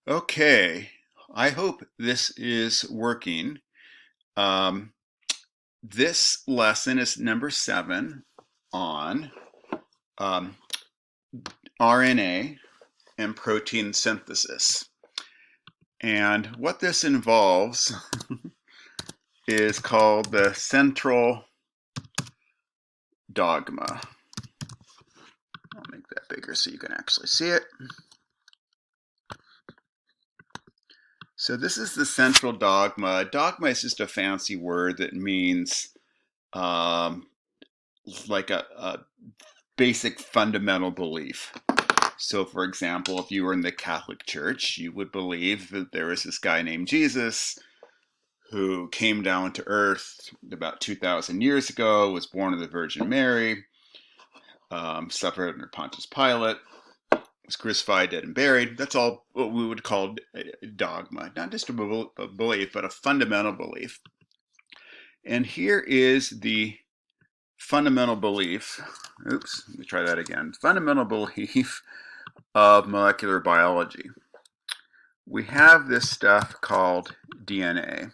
Okay, I hope this is working. Um, this lesson is number 7 on um, RNA and protein synthesis. And what this involves is called the central dogma. I'll make that bigger so you can actually see it. So this is the central dogma. Dogma is just a fancy word that means um, like a basic fundamental belief. So, for example, if you were in the Catholic Church, you would believe that there was this guy named Jesus who came down to earth about 2,000 years ago, was born of the Virgin Mary, suffered under Pontius Pilate, was crucified, dead, and buried. That's all what we would call a dogma. Not just a belief, but a fundamental belief. And here is the fundamental belief. Oops, let me try that again. Fundamental belief of molecular biology. We have this stuff called DNA.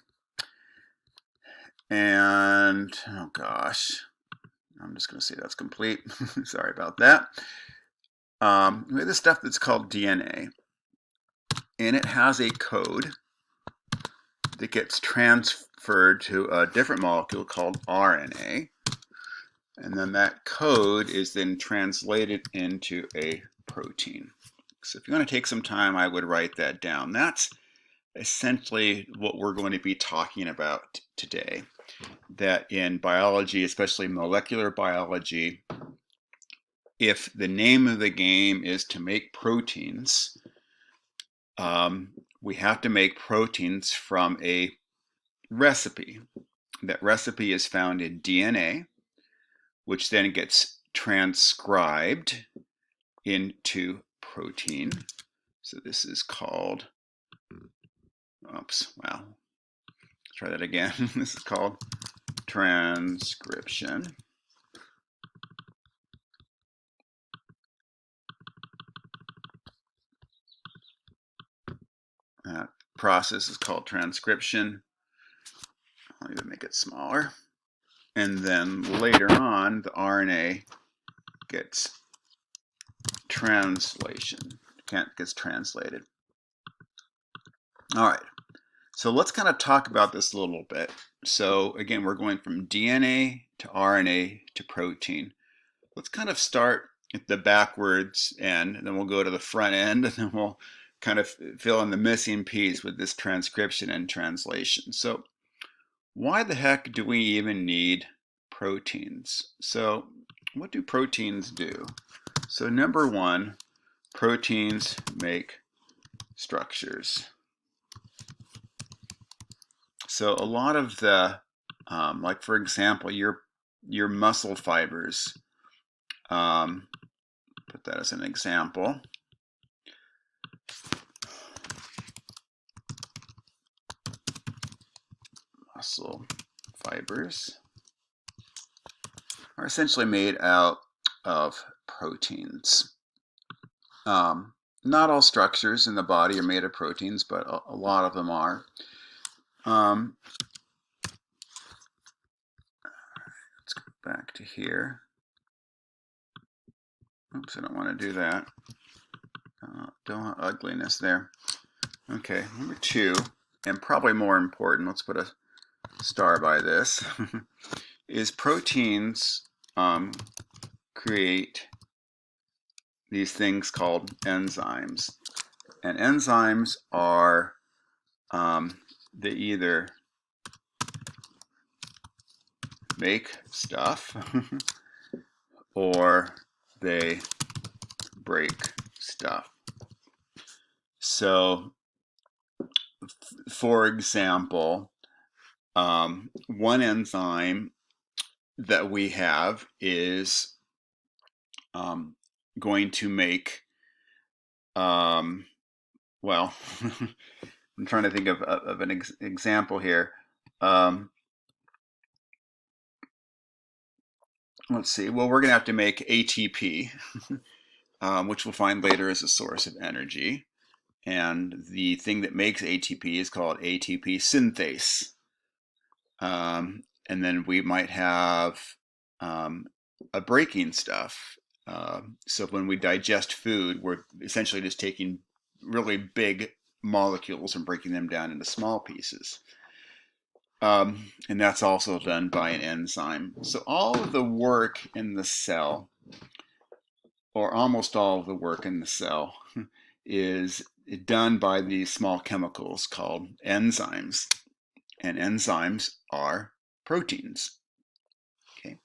And, oh gosh, I'm just going to say that's complete. Sorry about that. We have this stuff that's called DNA. And it has a code that gets transferred to a different molecule called RNA. And then that code is then translated into a protein. So if you want to take some time, I would write that down. That's essentially what we're going to be talking about today. That in biology, especially molecular biology, if the name of the game is to make proteins, we have to make proteins from a recipe. That recipe is found in DNA, which then gets transcribed into protein. So this is called, oops, wow, try that again. This is called transcription. That process is called transcription. I'll even make it smaller. And then later on, the RNA gets translation, gets translated. All right, so let's kind of talk about this a little bit. So again, we're going from DNA to RNA to protein. Let's kind of start at the backwards end, and then we'll go to the front end, and then we'll kind of fill in the missing piece with this transcription and translation. So why the heck do we even need proteins? So what do proteins do? So number one, proteins make structures. So a lot of the, like for example, your muscle fibers, put that as an example. Muscle fibers are essentially made out of proteins. Not all structures in the body are made of proteins, but a lot of them are. Let's go back to here. Oops, I don't want to do that. Don't want ugliness there. Okay, number 2, and probably more important, let's put a star by this, is proteins create these things called enzymes. And enzymes are, they either make stuff or they break stuff. So, for example, one enzyme that we have is going to make, well, I'm trying to think of an example here. Let's see. Well, we're going to have to make ATP, which we'll find later is a source of energy. And the thing that makes ATP is called ATP synthase. And then we might have a breaking stuff. So when we digest food, we're essentially just taking really big molecules and breaking them down into small pieces. And that's also done by an enzyme. So all of the work in the cell, or almost all of the work in the cell, is done by these small chemicals called enzymes. And enzymes are proteins. Okay.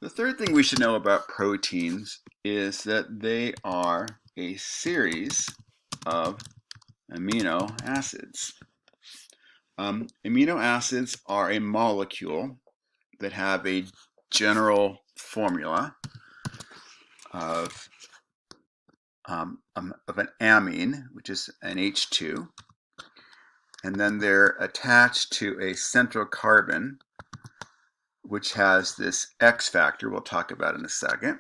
The third thing we should know about proteins is that they are a series of amino acids. Amino acids are a molecule that have a general formula of an amine, which is an H2, and then they're attached to a central carbon, which has this X factor we'll talk about in a second.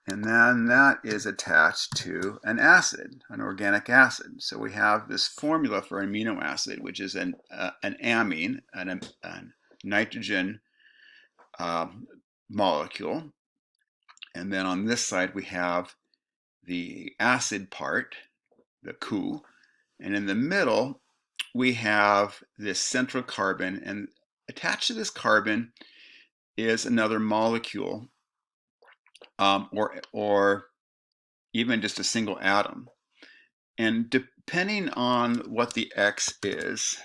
And then that is attached to an acid, an organic acid. So we have this formula for amino acid, which is an amine, a nitrogen molecule. And then on this side we have the acid part, the Q. And in the middle we have this central carbon, and attached to this carbon is another molecule, or even just a single atom. And depending on what the X is,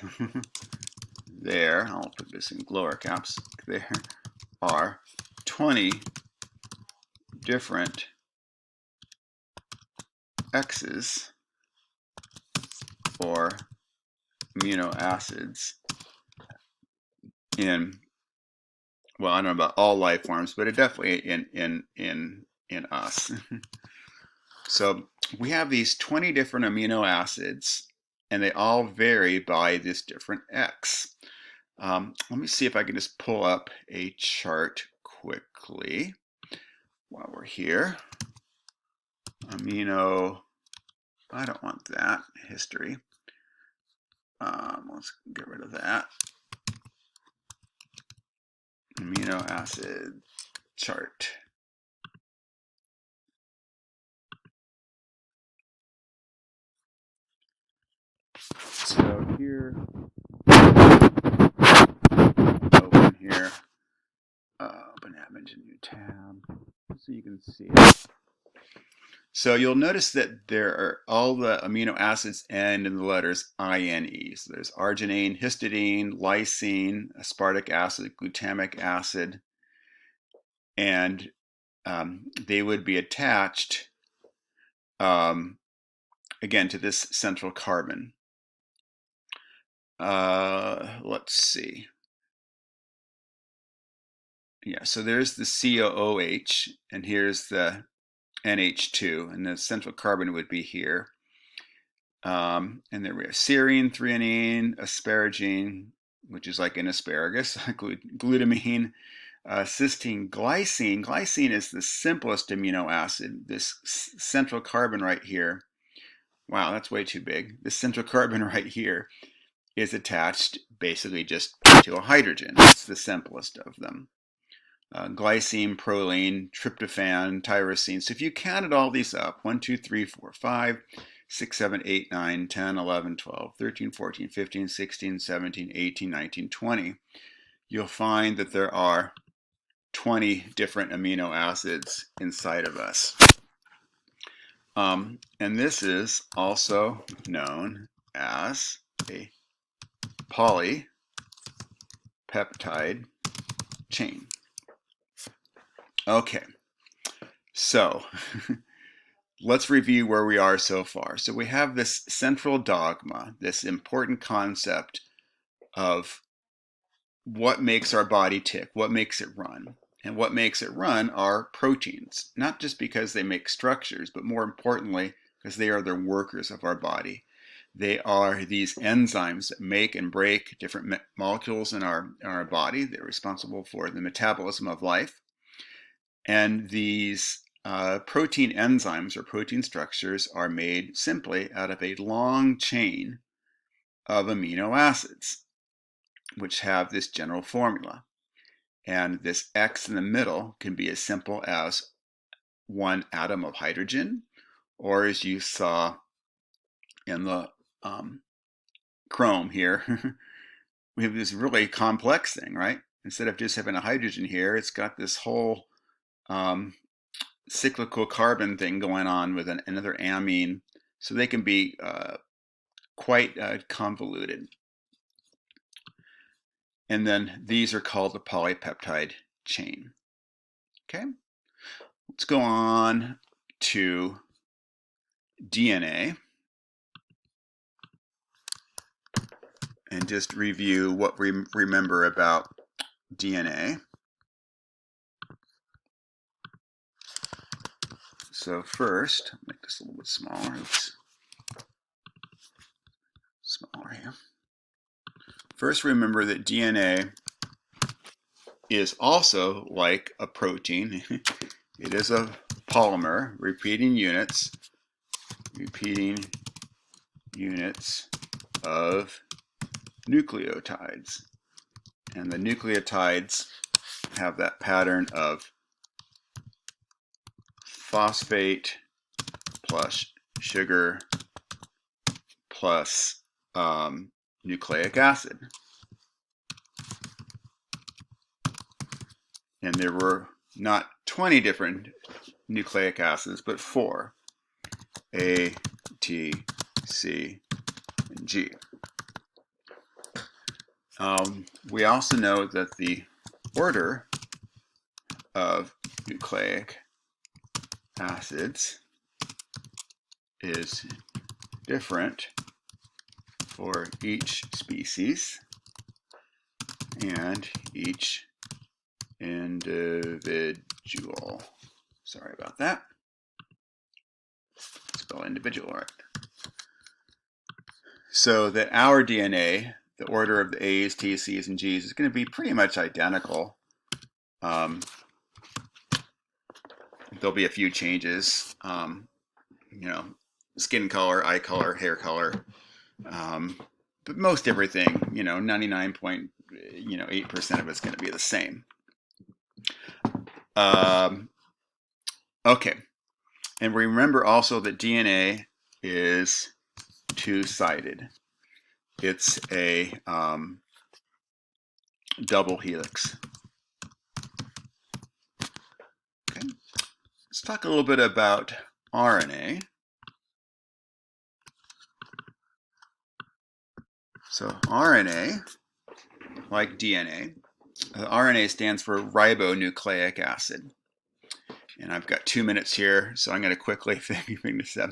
there, I'll put this in lower caps, there are 20 different X's, or amino acids, in, well, I don't know about all life forms, but it definitely in us. So we have these 20 different amino acids, and they all vary by this different X. Let me see if I can just pull up a chart quickly while we're here. Amino, I don't want that, history. Let's get rid of that. Amino acid chart. So here, open here, open image, a new tab, so you can see it. So you'll notice that there are all the amino acids end in the letters INE. So there's arginine, histidine, lysine, aspartic acid, glutamic acid, and they would be attached, again, to this central carbon. Let's see. Yeah, so there's the COOH, and here's the NH2, and the central carbon would be here. And there we have serine, threonine, asparagine, which is like an asparagus, glutamine, cysteine, glycine. Glycine is the simplest amino acid. This central carbon right here, wow, that's way too big. This central carbon right here is attached basically just to a hydrogen. It's the simplest of them. Glycine, proline, tryptophan, tyrosine. So if you counted all these up, 1, 2, 3, 4, 5, 6, 7, 8, 9, 10, 11, 12, 13, 14, 15, 16, 17, 18, 19, 20, you'll find that there are 20 different amino acids inside of us. And this is also known as a polypeptide chain. Okay, so let's review where we are so far. So we have this central dogma, this important concept of what makes our body tick, what makes it run. And what makes it run are proteins, not just because they make structures, but more importantly, because they are the workers of our body. They are these enzymes that make and break different molecules in our body. They're responsible for the metabolism of life. And these protein enzymes or protein structures are made simply out of a long chain of amino acids, which have this general formula. And this X in the middle can be as simple as one atom of hydrogen, or as you saw in the chrome here, we have this really complex thing, right? Instead of just having a hydrogen here, it's got this whole cyclical carbon thing going on with another amine, so they can be quite convoluted. And then these are called the polypeptide chain. Okay, let's go on to DNA and just review what we remember about DNA. So first, make this a little bit smaller. Oops. Smaller here. First, remember that DNA is also like a protein. It is a polymer, repeating units of nucleotides. And the nucleotides have that pattern of phosphate plus sugar plus nucleic acid. And there were not 20 different nucleic acids, but 4: A, T, C, and G. We also know that the order of nucleic acids is different for each species and each individual. Sorry about that. Spell individual right. So that our DNA, the order of the A's, T's, C's, and G's is going to be pretty much identical. There'll be a few changes, skin color, eye color, hair color, but most everything, 99.8% of it's going to be the same. Okay, and remember also that DNA is two-sided. It's a double helix. Okay, let's talk a little bit about RNA. So RNA, like DNA, RNA stands for ribonucleic acid. And I've got 2 minutes here, so I'm going to quickly finish this up.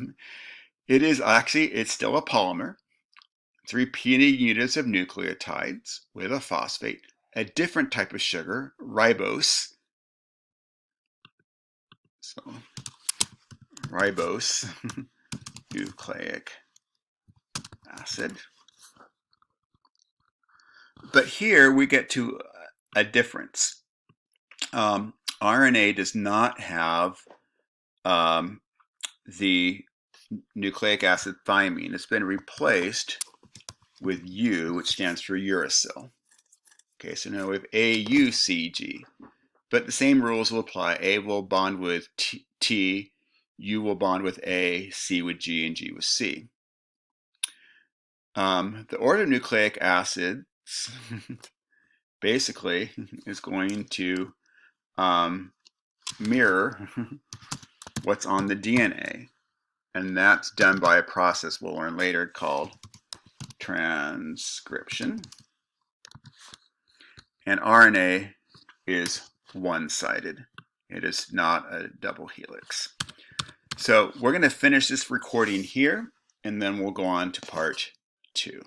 It's still a polymer. It's repeating units of nucleotides with a phosphate, a different type of sugar, ribose. So ribose nucleic acid. But here we get to a difference. RNA does not have the nucleic acid thymine. It's been replaced with U, which stands for uracil. Okay, so now we have AUCG. But the same rules will apply. A will bond with T, U will bond with A, C with G, and G with C. The order of nucleic acids basically is going to mirror what's on the DNA. And that's done by a process we'll learn later called transcription. And RNA is one-sided. It is not a double helix. So we're going to finish this recording here, and then we'll go on to part 2.